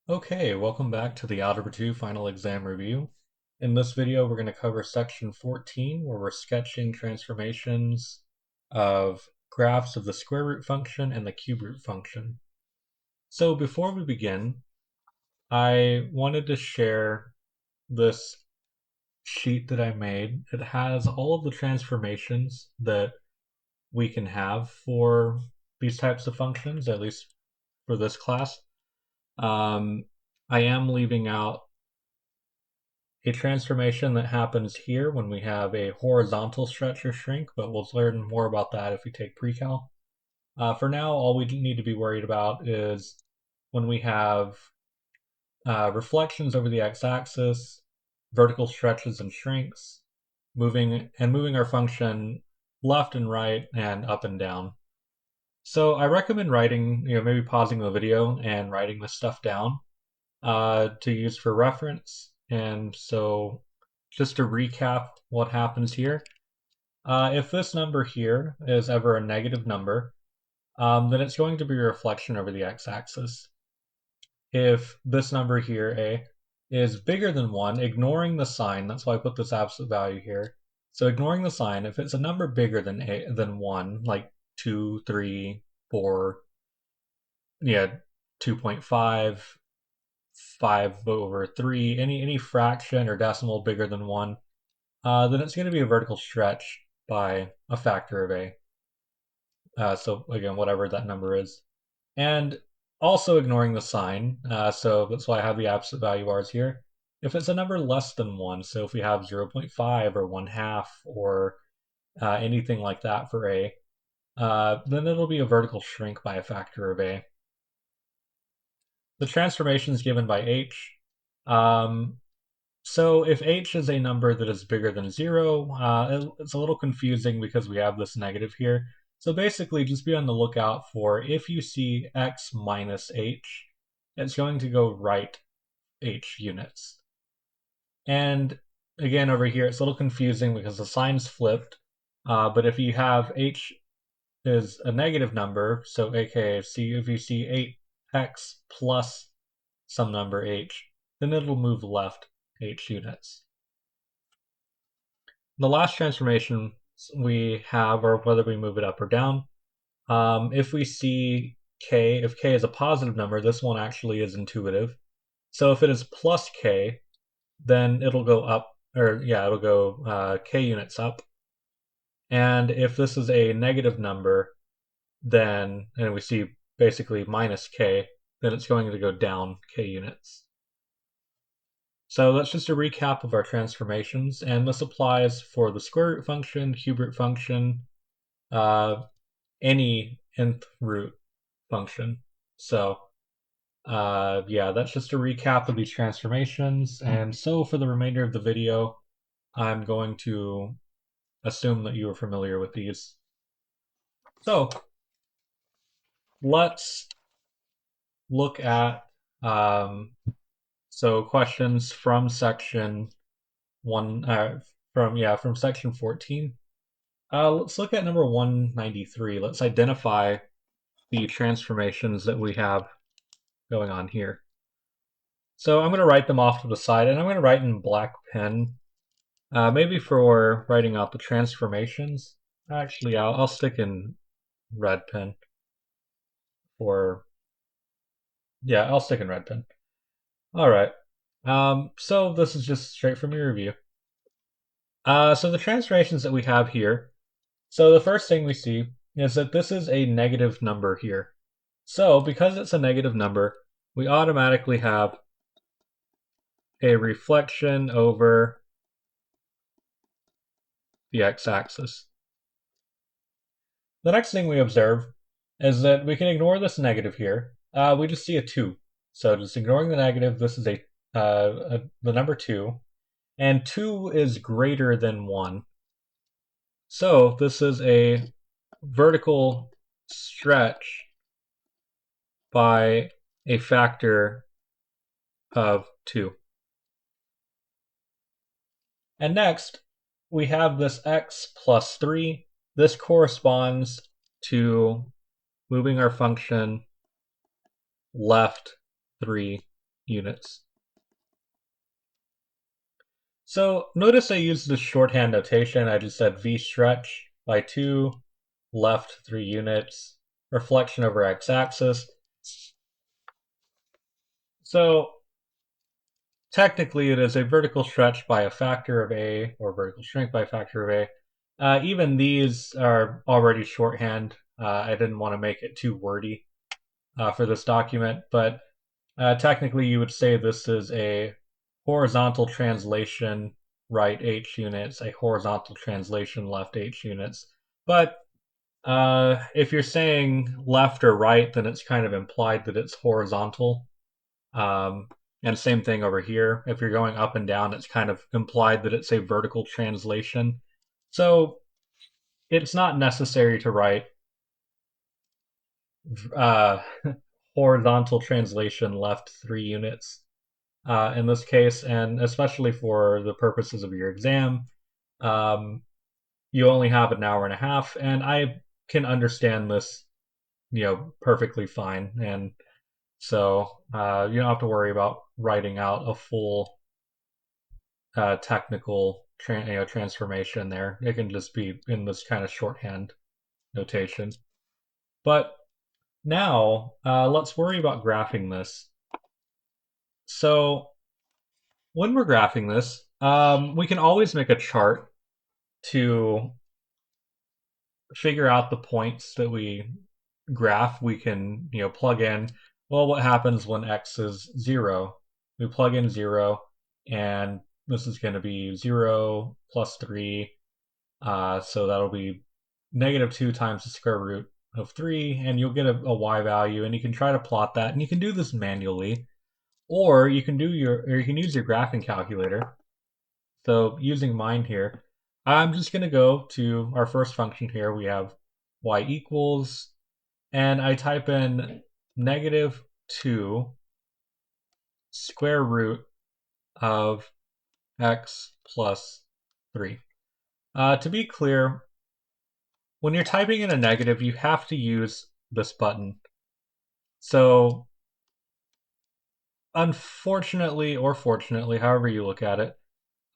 Okay, welcome back to the Algebra 2 final exam review. In this video, we're going to cover section 14, where we're sketching transformations of graphs of the square root function and the cube root function. So before we begin, I wanted to share this sheet that I made. It has all of the transformations that we can have for these types of functions, at least for this class. I am leaving out a transformation that happens here when we have a horizontal stretch or shrink, but we'll learn more about that if we take pre-cal. For now, all we need to be worried about is when we have reflections over the x-axis, vertical stretches and shrinks, moving our function left and right and up and down. So I recommend writing, maybe pausing the video and writing this stuff down to use for reference. And so just to recap what happens here, if this number here is ever a negative number, then it's going to be a reflection over the x-axis. If this number here, a, is bigger than 1, ignoring the sign, that's why I put this absolute value here. So ignoring the sign, if it's a number bigger than 1, like 2, 3, 4, 2.5, 5/3, any fraction or decimal bigger than 1, then it's going to be a vertical stretch by a factor of a. So again, whatever that number is. And also ignoring the sign, so that's why I have the absolute value bars here. If it's a number less than 1, so if we have 0.5 or 1/2 or anything like that for a, then it'll be a vertical shrink by a factor of a. The transformation is given by h. So if h is a number that is bigger than 0, it's a little confusing because we have this negative here. So basically, just be on the lookout for if you see x minus h, it's going to go right h units. And again, over here, it's a little confusing because the sign's flipped. But if you have h is a negative number, so aka if you see 8x plus some number h, then it'll move left h units. The last transformation we have, or whether we move it up or down, if we see k, if k is a positive number, this one actually is intuitive. So if it is plus k, then it'll go up, or yeah, it'll go k units up. And if this is a negative number, then, and we see basically minus k, then it's going to go down k units. So that's just a recap of our transformations, and this applies for the square root function, cube root function, any nth root function. So yeah, that's just a recap of these transformations, and so for the remainder of the video, I'm going to assume that you are familiar with these. So let's look at questions from section 1, from section 14. Let's look at number 193. Let's identify the transformations that we have going on here. So I'm going to write them off to the side, and I'm going to write in black pen, maybe for writing out the transformations. Actually, I'll stick in red pen I'll stick in red pen. All right. So this is just straight from your review. So the transformations that we have here. So the first thing we see is that this is a negative number here. So because it's a negative number, we automatically have a reflection over the x-axis. The next thing we observe is that we can ignore this negative here. We just see a 2. So just ignoring the negative, this is the number 2. And 2 is greater than 1. So this is a vertical stretch by a factor of 2. And next, we have this x plus 3. This corresponds to moving our function left 3 units. So notice I used the shorthand notation. I just said v stretch by 2, left 3 units, reflection over x-axis. So technically it is a vertical stretch by a factor of a, or vertical shrink by a factor of a. Even these are already shorthand. I didn't want to make it too wordy for this document, but technically you would say this is a horizontal translation right h units, a horizontal translation left h units. But if you're saying left or right, then it's kind of implied that it's horizontal. And same thing over here. If you're going up and down, it's kind of implied that it's a vertical translation. So it's not necessary to write uh, horizontal translation left 3 units in this case, and especially for the purposes of your exam. Um, you only have an hour and a half, and I can understand this, perfectly fine. And so you don't have to worry about writing out a full technical transformation there. It can just be in this kind of shorthand notation. But now let's worry about graphing this. So when we're graphing this, we can always make a chart to figure out the points that we graph. We can, plug in, well, what happens when x is 0? We plug in 0, and this is going to be 0 plus 3. So that'll be negative 2 times the square root of 3, and you'll get a y value, and you can try to plot that, and you can do this manually, or you can use your graphing calculator. So using mine here, I'm just going to go to our first function here. We have y equals, and I type in negative 2 square root of x plus 3. To be clear, when you're typing in a negative, you have to use this button. So unfortunately, or fortunately, however you look at it,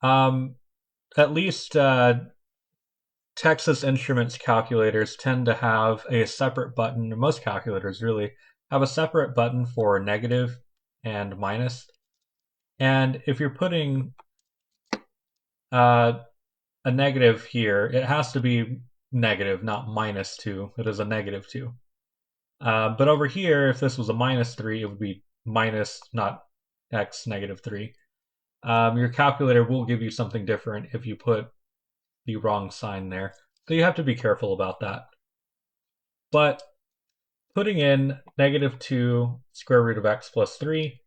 at least Texas Instruments calculators tend to have a separate button, most calculators really have a separate button for negative and minus. And if you're putting a negative here, it has to be negative, not minus 2. It is a negative 2. But over here, if this was a minus 3, it would be minus, not x, negative 3. Your calculator will give you something different if you put the wrong sign there. So you have to be careful about that. But putting in negative 2 square root of x plus 3,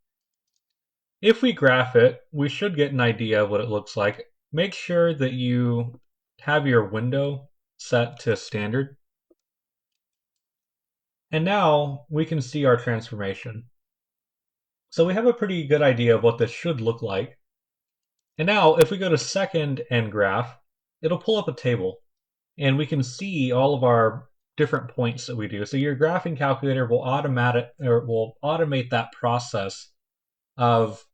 if we graph it, we should get an idea of what it looks like. Make sure that you have your window set to standard. And now we can see our transformation. So we have a pretty good idea of what this should look like. And now if we go to second and graph, it'll pull up a table, and we can see all of our different points that we do. So your graphing calculator will automate that process of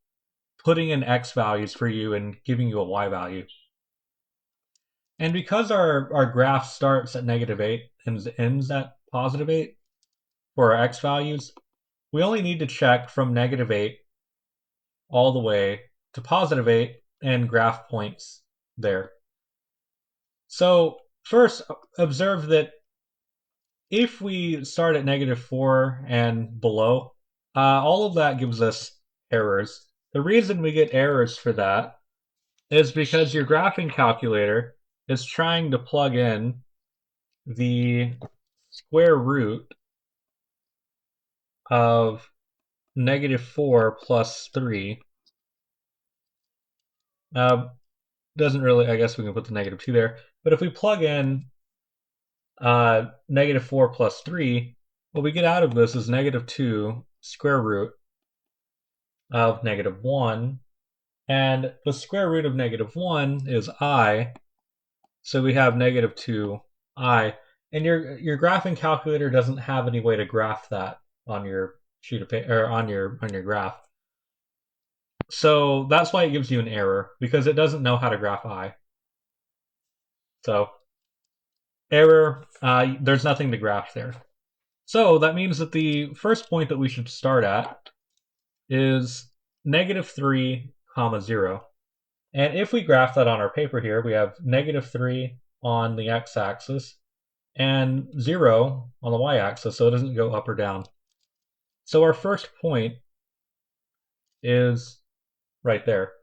putting in x values for you and giving you a y value. And because our graph starts at negative 8 and ends at positive 8 for our x values, we only need to check from negative 8 all the way to positive 8 and graph points there. So first, observe that if we start at negative 4 and below, all of that gives us errors. The reason we get errors for that is because your graphing calculator is trying to plug in the square root of negative 4 plus 3. Doesn't really, I guess we can put the negative 2 there. But if we plug in negative 4 plus 3, what we get out of this is negative 2 square root of negative 1. And the square root of negative 1 is I. So we have negative 2i. And your graphing calculator doesn't have any way to graph that on your sheet of paper or on your graph. So that's why it gives you an error, because it doesn't know how to graph I. So error, there's nothing to graph there. So that means that the first point that we should start at is -3, 0. And if we graph that on our paper here, we have -3 on the x-axis and 0 on the y-axis, so it doesn't go up or down. So our first point is right there.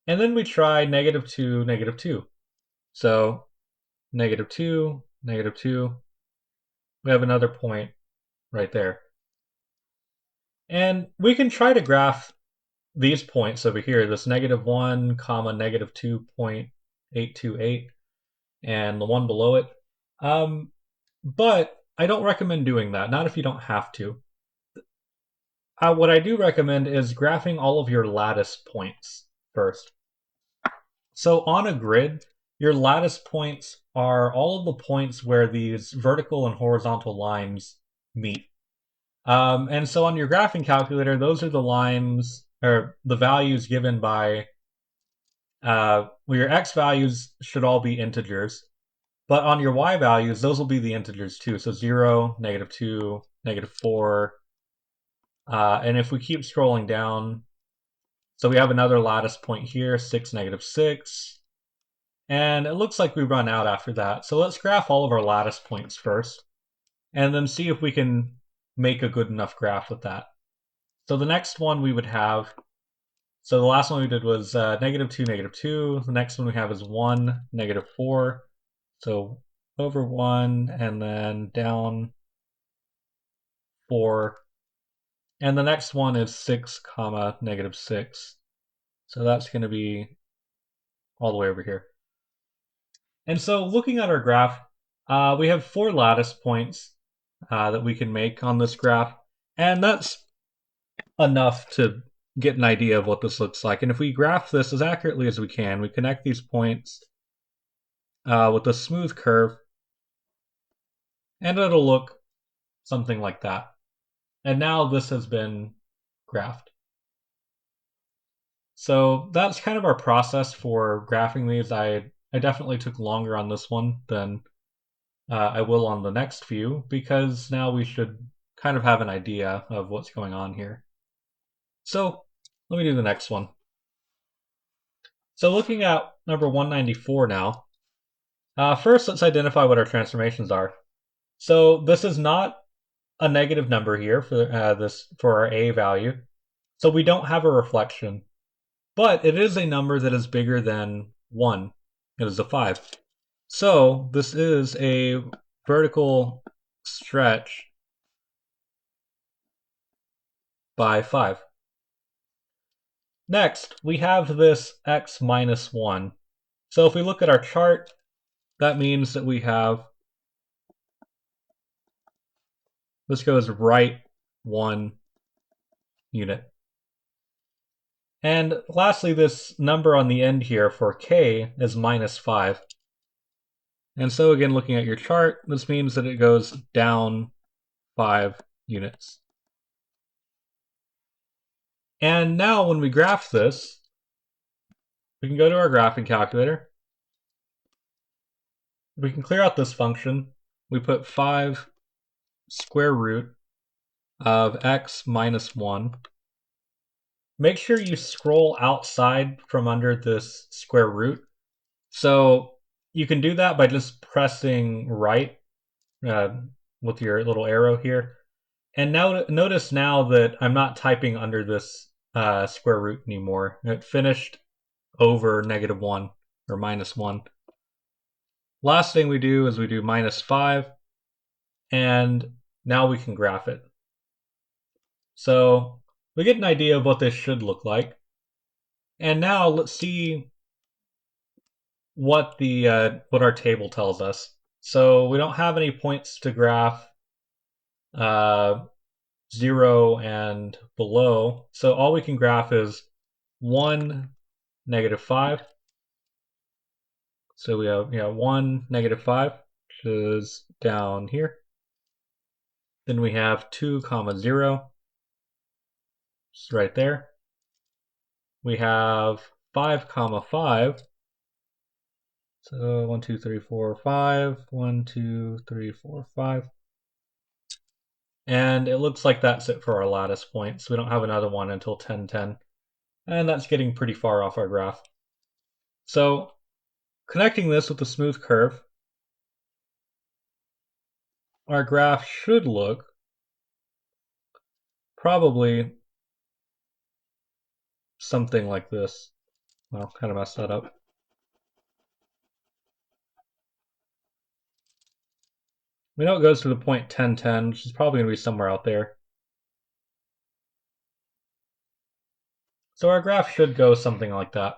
And then we try -2, -2. So -2, -2. We have another point right there. And we can try to graph these points over here, this -1, -2.828, and the one below it. But I don't recommend doing that, not if you don't have to. What I do recommend is graphing all of your lattice points first. So on a grid, your lattice points are all of the points where these vertical and horizontal lines meet. And so on your graphing calculator, those are the lines or the values given by well, your x values should all be integers, but on your y values, those will be the integers too. So 0, -2, -4. And if we keep scrolling down, so we have another lattice point here, 6, -6. And it looks like we run out after that. So let's graph all of our lattice points first, and then see if we can make a good enough graph with that. So the next one we would have, so the last one we did was -2, -2. The next one we have is 1, -4. So over 1 and then down 4. And the next one is 6, -6. So that's going to be all the way over here. And so looking at our graph, we have 4 lattice points that we can make on this graph. And that's enough to get an idea of what this looks like. And if we graph this as accurately as we can, we connect these points with a smooth curve, and it'll look something like that. And now this has been graphed. So that's kind of our process for graphing these. I definitely took longer on this one than I will on the next few, because now we should kind of have an idea of what's going on here. So let me do the next one. So looking at number 194 now, first let's identify what our transformations are. So this is not a negative number here for our a value, so we don't have a reflection, but it is a number that is bigger than 1. It is a 5. So this is a vertical stretch by 5. Next, we have this x minus 1. So if we look at our chart, that means that we have, this goes right 1 unit. And lastly, this number on the end here for k is -5. And so again, looking at your chart, this means that it goes down 5 units. And now when we graph this, we can go to our graphing calculator. We can clear out this function. We put 5 square root of x minus 1. Make sure you scroll outside from under this square root. So you can do that by just pressing right with your little arrow here. And now notice now that I'm not typing under this square root anymore. It finished over -1 or -1. Last thing we do is we do -5, and now we can graph it. So we get an idea of what this should look like. And now let's see what what our table tells us. So we don't have any points to graph 0 and below. So all we can graph is 1, -5. So we have 1, -5, which is down here. Then we have 2, 0, just right there. we have 5, comma 5. So 1, 2, 3, 4, 5. 1, 2, 3, 4, 5. And it looks like that's it for our lattice points. We don't have another one until 10, 10. And that's getting pretty far off our graph. So connecting this with a smooth curve, our graph should look probably something like this. Well, kind of messed that up. We know it goes to the point 10, 10, which is probably going to be somewhere out there. So our graph should go something like that.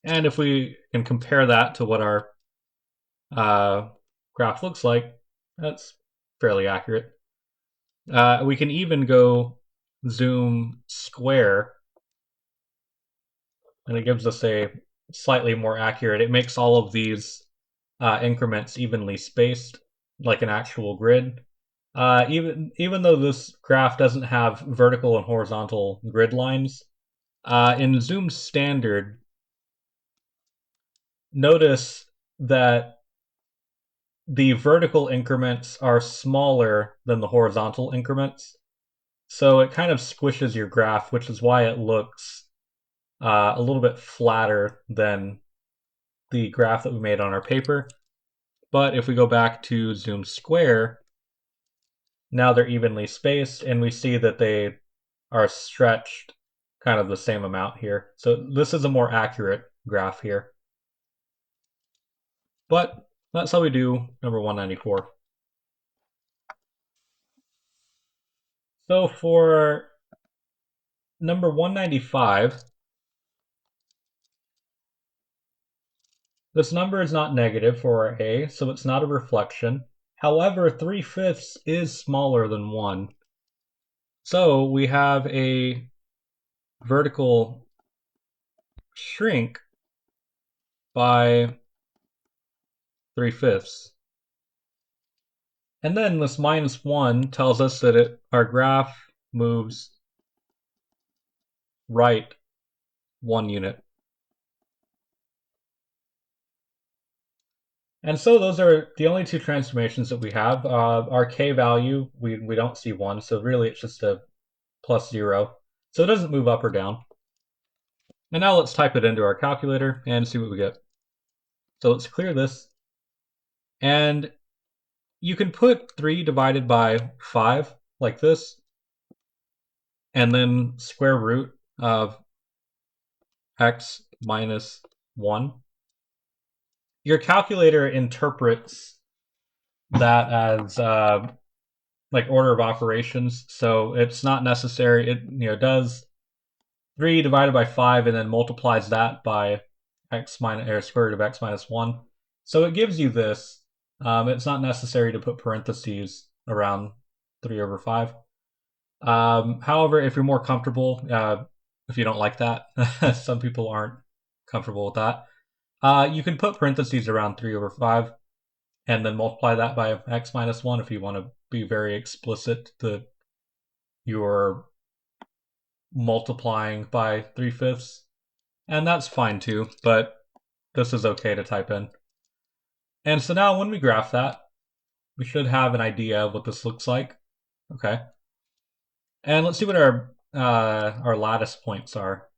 And if we can compare that to what our graph looks like, that's fairly accurate. We can even go zoom square, and it gives us a slightly more accurate. It makes all of these increments evenly spaced, like an actual grid. Even though this graph doesn't have vertical and horizontal grid lines, in Zoom Standard, notice that the vertical increments are smaller than the horizontal increments. So it kind of squishes your graph, which is why it looks a little bit flatter than the graph that we made on our paper. But if we go back to Zoom Square, now they're evenly spaced, and we see that they are stretched kind of the same amount here. So this is a more accurate graph here. But that's how we do number 194. So for number 195, this number is not negative for our A, so it's not a reflection. However, 3/5 is smaller than 1. So we have a vertical shrink by 3/5. And then this -1 tells us that our graph moves right 1 unit. And so those are the only two transformations that we have. Our k value, we don't see 1, so really it's just a +0. So it doesn't move up or down. And now let's type it into our calculator and see what we get. So let's clear this. And you can put 3 divided by 5 like this, and then square root of x minus 1. Your calculator interprets that as like order of operations, so it's not necessary. It does 3 divided by 5 and then multiplies that by x minus or square root of x minus 1. So it gives you this. It's not necessary to put parentheses around 3 over 5. However, if you're more comfortable, if you don't like that, some people aren't comfortable with that, you can put parentheses around 3 over 5 and then multiply that by x minus 1 if you want to be very explicit that you're multiplying by 3/5. And that's fine too, but this is okay to type in. And so now when we graph that, we should have an idea of what this looks like. Okay. And let's see what our lattice points are.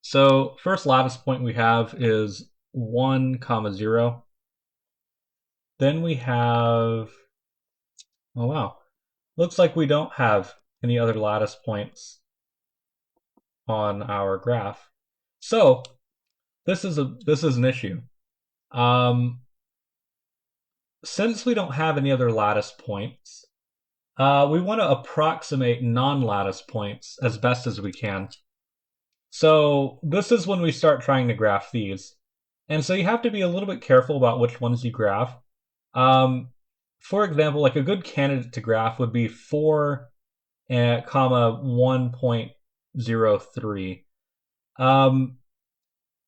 So first lattice point we have is 1, 0. Then we have, oh wow, looks like we don't have any other lattice points on our graph. So this is an issue. Since we don't have any other lattice points, we want to approximate non-lattice points as best as we can. So this is when we start trying to graph these. And so you have to be a little bit careful about which ones you graph. For example, like a good candidate to graph would be 4, comma 1.03.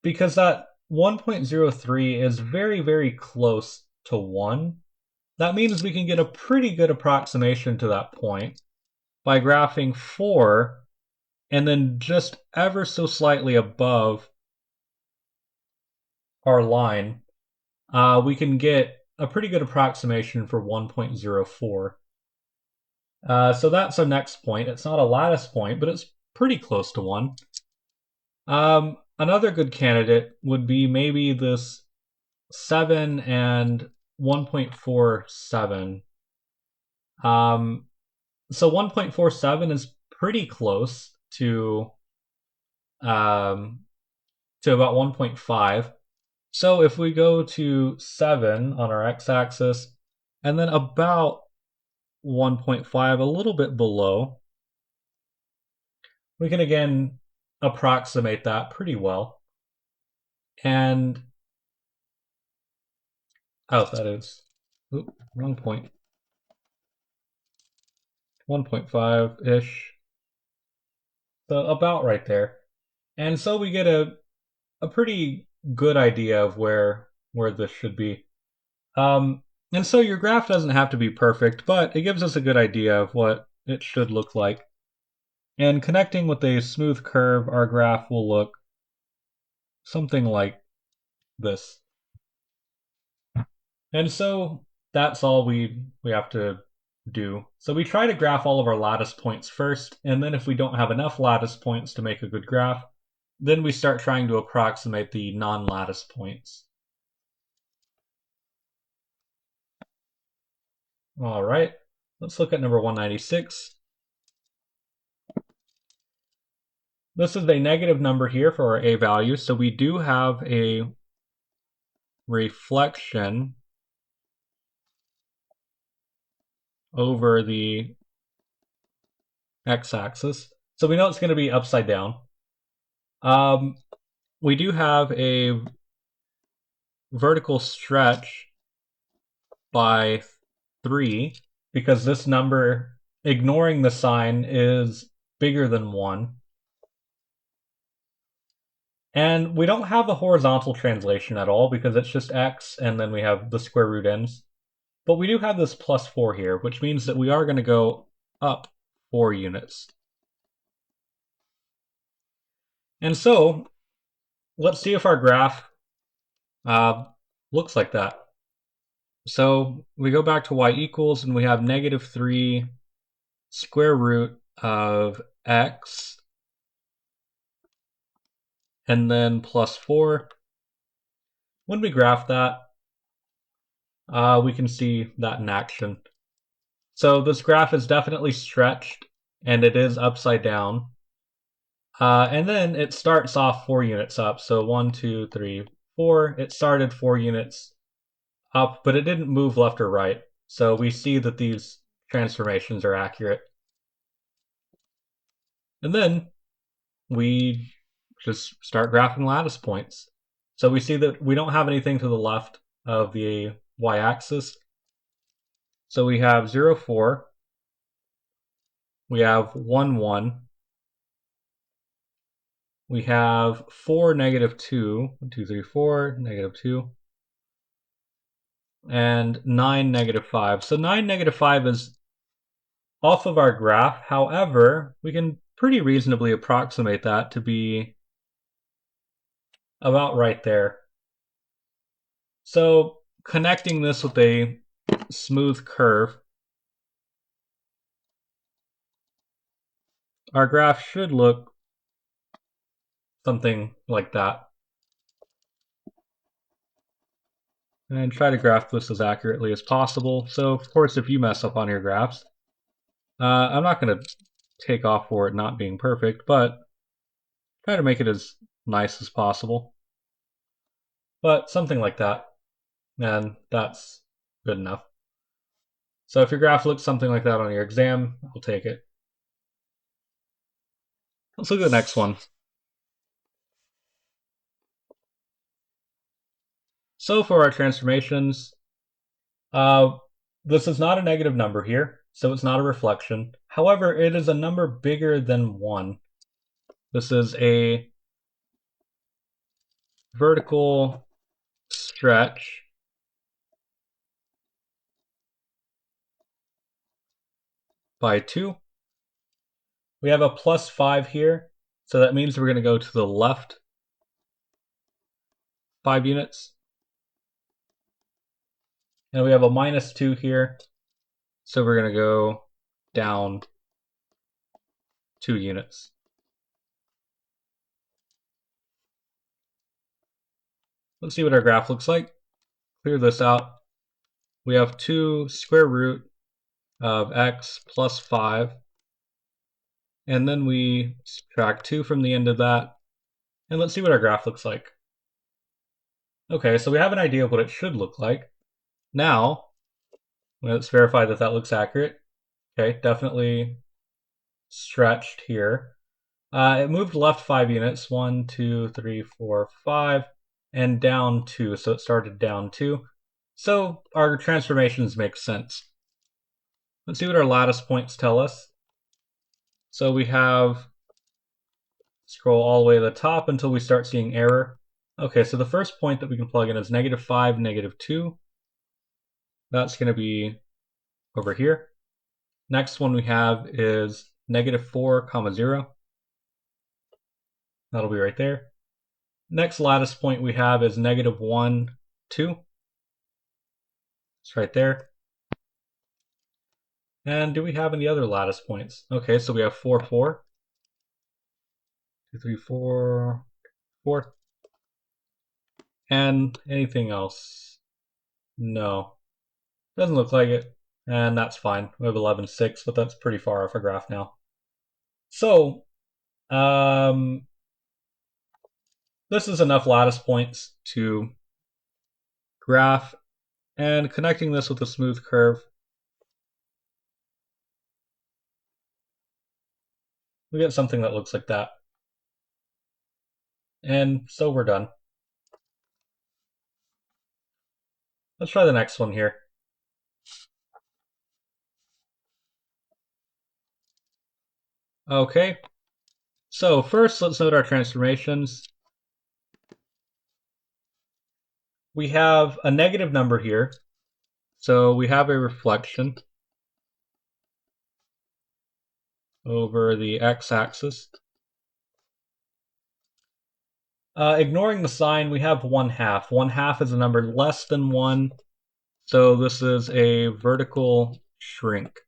Because that 1.03 is very, very close to 1. That means we can get a pretty good approximation to that point by graphing 4 and then just ever so slightly above our line, we can get a pretty good approximation for 1.04. So that's our next point. It's not a lattice point, but it's pretty close to one. Another good candidate would be maybe this 7 and 1.47. So 1.47 is pretty close um, to about 1.5. So if we go to 7 on our x-axis, and then about 1.5, a little bit below, we can again approximate that pretty well. And, oh, that is, wrong point. 1.5-ish. So about right there. And so we get a pretty good idea of where this should be. And so your graph doesn't have to be perfect, but it gives us a good idea of what it should look like. And connecting with a smooth curve, our graph will look something like this. And so that's all we have to do. So we try to graph all of our lattice points first, and then if we don't have enough lattice points to make a good graph, then we start trying to approximate the non-lattice points. All right, let's look at number 196. This is a negative number here for our a value, so we do have a reflection over the x-axis. So we know it's going to be upside down. We do have a vertical stretch by 3 because this number, ignoring the sign, is bigger than 1. And we don't have a horizontal translation at all because it's just x and then we have the square root ends. But we do have this plus 4 here, which means that we are going to go up 4 units. And so let's see if our graph looks like that. So we go back to y equals and we have negative 3 square root of x and then plus 4. When we graph that, we can see that in action. So this graph is definitely stretched and it is upside down. And then it starts off 4 units up. So 1, 2, 3, 4. It started 4 units up, but it didn't move left or right. So we see that these transformations are accurate. And then we just start graphing lattice points. So we see that we don't have anything to the left of the y-axis. So we have 0, 4. We have 1, 1. We have 4, negative 2. 1, 2, 3, 4, negative 2. And 9, negative 5. So 9, negative 5 is off of our graph. However, we can pretty reasonably approximate that to be about right there. So connecting this with a smooth curve, our graph should look something like that. And try to graph this as accurately as possible. So of course, if you mess up on your graphs, I'm not going to take off for it not being perfect, but try to make it as nice as possible. But something like that, and that's good enough. So if your graph looks something like that on your exam, I'll take it. Let's look at the next one. So for our transformations, this is not a negative number here, so it's not a reflection. However, it is a number bigger than 1. This is a vertical stretch by 2, We have a plus 5 here, so that means we're going to go to the left 5 units. And we have a minus 2 here, so we're going to go down 2 units. Let's see what our graph looks like. Clear this out. We have 2 square root of x plus 5, and then we subtract 2 from the end of that, and let's see what our graph looks like. Okay, so we have an idea of what it should look like. Now, let's verify that that looks accurate. Okay, definitely stretched here. It moved left 5 units, 1, 2, 3, 4, 5, and down 2, so it started down 2. So our transformations make sense. Let's see what our lattice points tell us. So we have, scroll all the way to the top until we start seeing error. Okay, so the first point that we can plug in is -5, -2. That's going to be over here. Next one we have is -4, 0. That'll be right there. Next lattice point we have is -1, 2. It's right there. And do we have any other lattice points? Okay, so we have 4, 4. 2, 3, 4, 4. And anything else? No. Doesn't look like it. And that's fine. We have 11, 6, but that's pretty far off our graph now. So, this is enough lattice points to graph, and connecting this with a smooth curve, we get something that looks like that. And so we're done. Let's try the next one here. Okay, so first let's note our transformations. We have a negative number here, so we have a reflection over the x-axis. Ignoring the sign, we have 1/2. 1/2 is a number less than 1, so this is a vertical shrink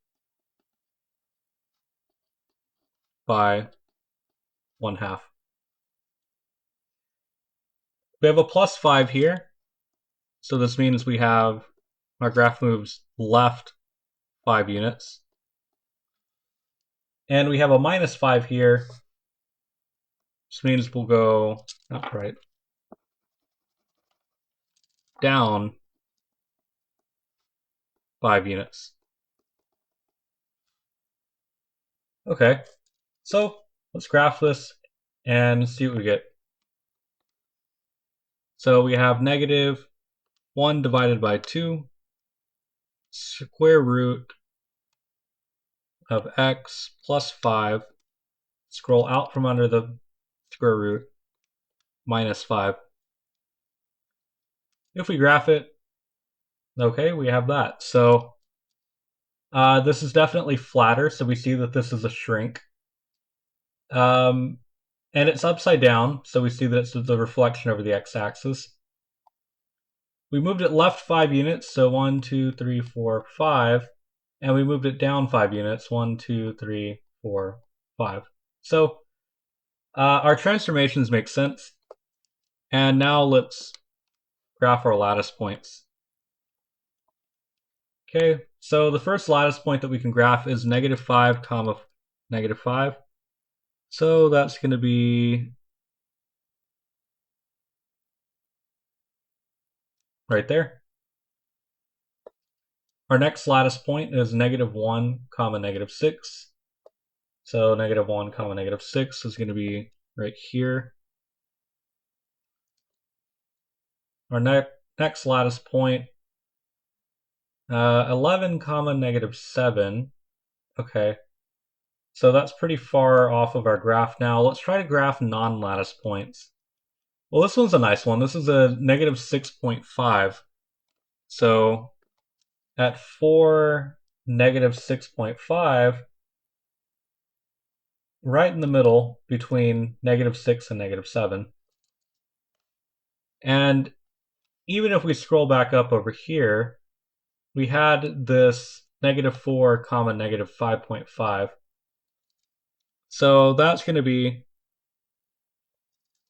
by 1/2. We have a plus 5 here, so this means we have our graph moves left 5 units. And we have a minus 5 here, which means we'll go upright, down 5 units. Okay, so let's graph this and see what we get. So we have -1 divided by 2 square root of x plus 5, scroll out from under the square root, minus 5. If we graph it, okay, we have that. So this is definitely flatter, so we see that this is a shrink. And it's upside down, so we see that it's the reflection over the x-axis. We moved it left 5 units, so 1, 2, 3, 4, 5. And we moved it down 5 units, 1, 2, 3, 4, 5. So our transformations make sense. And now let's graph our lattice points. Okay, so the first lattice point that we can graph is -5, -5. So that's going to be right there. Our next lattice point is -1, -6. So -1, -6 is going to be right here. Our next lattice point, 11, -7. Okay, so that's pretty far off of our graph now. Let's try to graph non-lattice points. Well, this one's a nice one. This is a -6.5. So at 4, -6.5, right in the middle between -6 and -7. And even if we scroll back up over here, we had this -4 comma -5.5. So that's going to be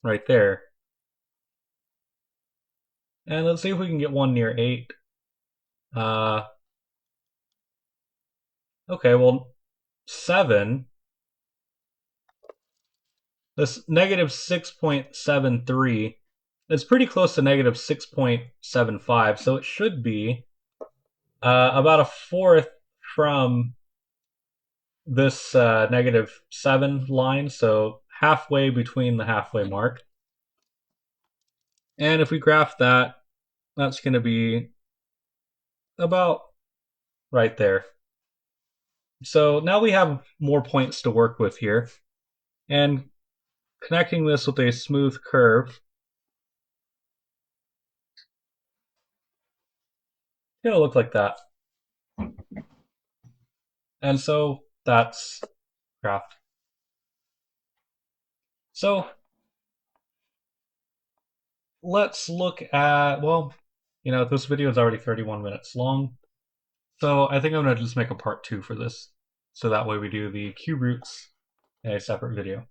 right there. And let's see if we can get one near 8. Uh, okay, well, 7, this -6.73, it's pretty close to -6.75, so it should be about a fourth from this -7 line, so halfway between the halfway mark. And if we graph that, that's going to be about right there. So now we have more points to work with here. And connecting this with a smooth curve, it'll look like that. And so that's graphed. So let's look at, well, this video is already 31 minutes long. So I think I'm going to just make a part 2 for this. So that way we do the cube roots in a separate video.